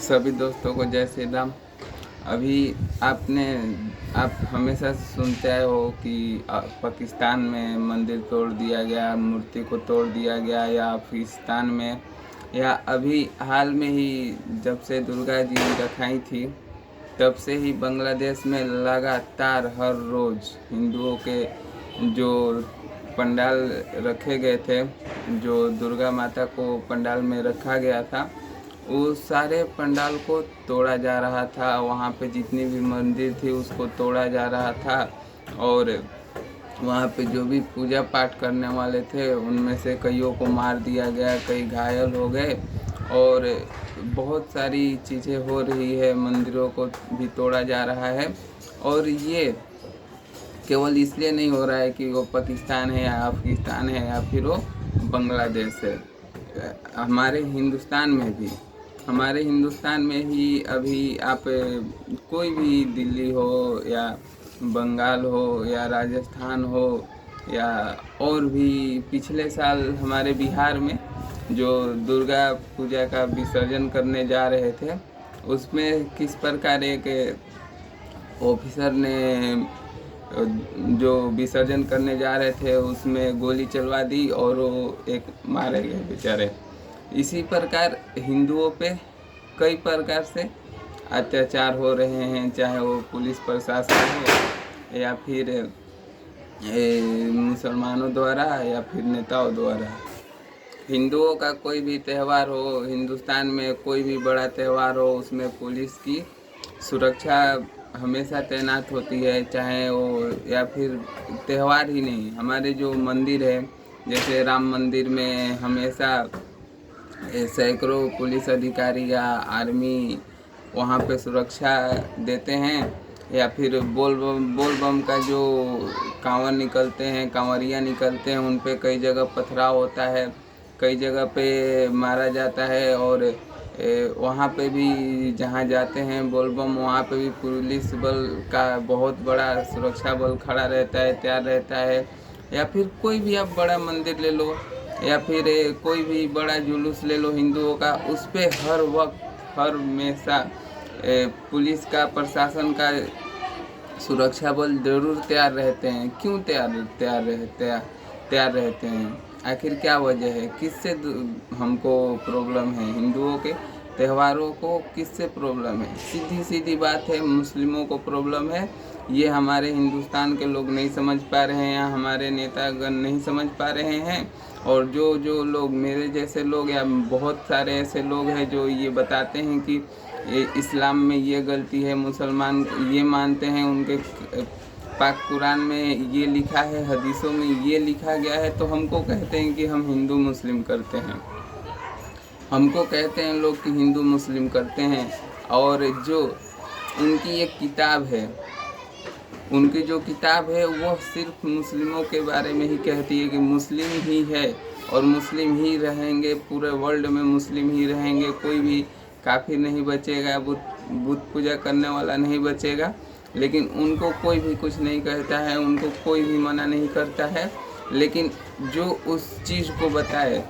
सभी दोस्तों को जय श्री राम। अभी आप हमेशा सुनते आए हो कि पाकिस्तान में मंदिर तोड़ दिया गया, मूर्ति को तोड़ दिया गया, या अफगानिस्तान में, या अभी हाल में ही जब से दुर्गा जी रखाई थी तब से ही बांग्लादेश में लगातार हर रोज़ हिंदुओं के जो पंडाल रखे गए थे, जो दुर्गा माता को पंडाल में रखा गया था, उस सारे पंडाल को तोड़ा जा रहा था। वहाँ पे जितनी भी मंदिर थी उसको तोड़ा जा रहा था, और वहाँ पे जो भी पूजा पाठ करने वाले थे उनमें से कईयों को मार दिया गया, कई घायल हो गए, और बहुत सारी चीज़ें हो रही है। मंदिरों को भी तोड़ा जा रहा है, और ये केवल इसलिए नहीं हो रहा है कि वो पाकिस्तान है या अफगानिस्तान है या फिर वो बांग्लादेश है। हमारे हिंदुस्तान में ही अभी आप कोई भी दिल्ली हो या बंगाल हो या राजस्थान हो, या और भी पिछले साल हमारे बिहार में जो दुर्गा पूजा का विसर्जन करने जा रहे थे, उसमें किस प्रकार एक ऑफिसर ने जो विसर्जन करने जा रहे थे उसमें गोली चलवा दी और वो एक मारे गए बेचारे। इसी प्रकार हिंदुओं पे कई प्रकार से अत्याचार हो रहे हैं, चाहे वो पुलिस प्रशासन हो या फिर मुसलमानों द्वारा या फिर नेताओं द्वारा। हिंदुओं का कोई भी त्यौहार हो, हिंदुस्तान में कोई भी बड़ा त्यौहार हो, उसमें पुलिस की सुरक्षा हमेशा तैनात होती है। चाहे वो या फिर त्यौहार ही नहीं, हमारे जो मंदिर है जैसे राम मंदिर में हमेशा सैकड़ों पुलिस अधिकारी या आर्मी वहाँ पे सुरक्षा देते हैं। या फिर बोल बम का जो कांवर निकलते हैं, कांवरिया निकलते हैं, उन पे कई जगह पथराव होता है, कई जगह पे मारा जाता है, और वहाँ पे भी जहाँ जाते हैं बोल बम, वहाँ पे भी पुलिस बल का बहुत बड़ा सुरक्षा बल खड़ा रहता है, तैयार रहता है। या फिर कोई भी आप बड़ा मंदिर ले लो या फिर कोई भी बड़ा जुलूस ले लो हिंदुओं का, उस पे हर वक्त हर हमेशा पुलिस का, प्रशासन का सुरक्षा बल जरूर तैयार रहते हैं। क्यों तैयार रहते हैं? आखिर क्या वजह है? किससे हमको प्रॉब्लम है? हिंदुओं के त्योहारों को किससे प्रॉब्लम है? सीधी सीधी बात है, मुस्लिमों को प्रॉब्लम है। ये हमारे हिंदुस्तान के लोग नहीं समझ पा रहे हैं, या हमारे नेतागण नहीं समझ पा रहे हैं। और जो लोग मेरे जैसे लोग या बहुत सारे ऐसे लोग हैं जो ये बताते हैं कि इस्लाम में ये गलती है, मुसलमान ये मानते हैं, उनके पाक कुरान में ये लिखा है, हदीसों में ये लिखा गया है, तो हमको कहते हैं कि हम हिंदू मुस्लिम करते हैं। हमको कहते हैं लोग कि हिंदू मुस्लिम करते हैं। और जो उनकी एक किताब है, उनकी जो किताब है वो सिर्फ मुस्लिमों के बारे में ही कहती है कि मुस्लिम ही है और मुस्लिम ही रहेंगे, पूरे वर्ल्ड में मुस्लिम ही रहेंगे, कोई भी काफिर नहीं बचेगा, बुत पूजा करने वाला नहीं बचेगा। लेकिन उनको कोई भी कुछ नहीं कहता है, उनको कोई भी मना नहीं करता है। लेकिन जो उस चीज़ को बताए,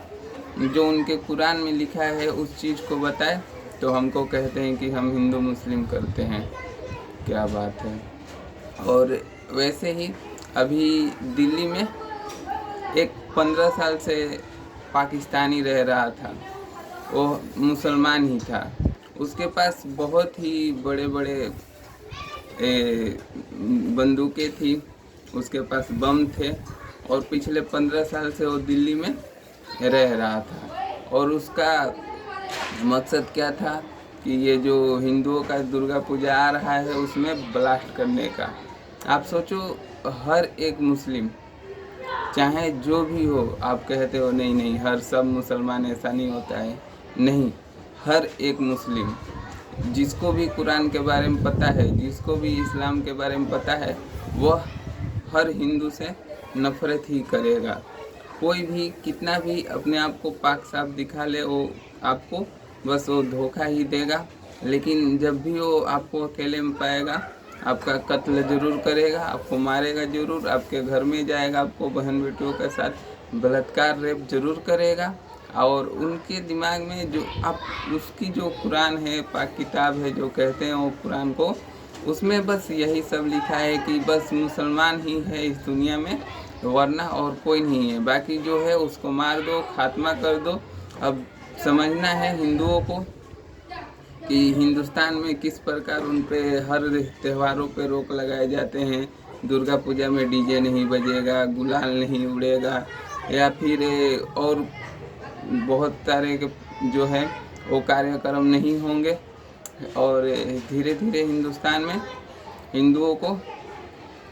जो उनके कुरान में लिखा है उस चीज़ को बताए, तो हमको कहते हैं कि हम हिंदू मुस्लिम करते हैं। क्या बात है। और वैसे ही अभी दिल्ली में एक 15 साल से पाकिस्तानी रह रहा था, वो मुसलमान ही था, उसके पास बहुत ही बड़े बड़े बंदूकें थी, उसके पास बम थे, और पिछले 15 साल से वो दिल्ली में रह रहा था। और उसका मकसद क्या था कि ये जो हिंदुओं का दुर्गा पूजा आ रहा है उसमें ब्लास्ट करने का। आप सोचो, हर एक मुस्लिम, चाहे जो भी हो, आप कहते हो नहीं हर सब मुसलमान, ऐसा नहीं होता है, नहीं, हर एक मुस्लिम जिसको भी कुरान के बारे में पता है, जिसको भी इस्लाम के बारे में पता है, वह हर हिंदू से नफरत ही करेगा। कोई भी कितना भी अपने आप को पाक साफ दिखा ले, वो आपको बस वो धोखा ही देगा। लेकिन जब भी वो आपको अकेले में पाएगा, आपका कत्ल जरूर करेगा, आपको मारेगा जरूर, आपके घर में जाएगा, आपको बहन बेटियों के साथ बलात्कार रेप जरूर करेगा। और उनके दिमाग में जो अब उसकी जो कुरान है, पाक किताब है जो कहते हैं वो कुरान को, उसमें बस यही सब लिखा है कि बस मुसलमान ही है इस दुनिया में, वरना और कोई नहीं है। बाकी जो है उसको मार दो, खात्मा कर दो। अब समझना है हिंदुओं को कि हिंदुस्तान में किस प्रकार उन पे हर त्योहारों पे रोक लगाए जाते हैं। दुर्गा पूजा में डीजे नहीं बजेगा, गुलाल नहीं उड़ेगा, या फिर और बहुत सारे जो है वो कार्यक्रम नहीं होंगे। और धीरे धीरे हिंदुस्तान में हिंदुओं को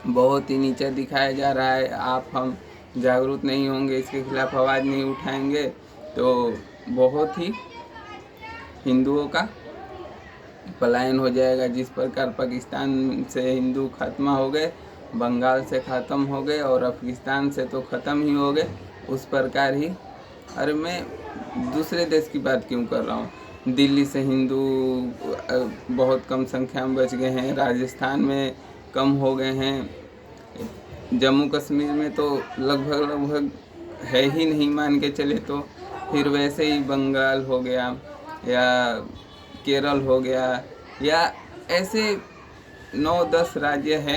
बहुत ही नीचा दिखाया जा रहा है। आप हम जागरूक नहीं होंगे, इसके खिलाफ आवाज़ नहीं उठाएंगे तो बहुत ही हिंदुओं का पलायन हो जाएगा। जिस प्रकार पाकिस्तान से हिंदू खात्मा हो गए, बंगाल से ख़त्म हो गए और अफगानिस्तान से तो ख़त्म ही हो गए, उस प्रकार ही। अरे मैं दूसरे देश की बात क्यों कर रहा हूँ। दिल्ली से हिंदू बहुत कम संख्या में बच गए हैं, राजस्थान में कम हो गए हैं, जम्मू कश्मीर में तो लगभग है ही नहीं मान के चले। तो फिर वैसे ही बंगाल हो गया या केरल हो गया, या ऐसे 9-10 राज्य हैं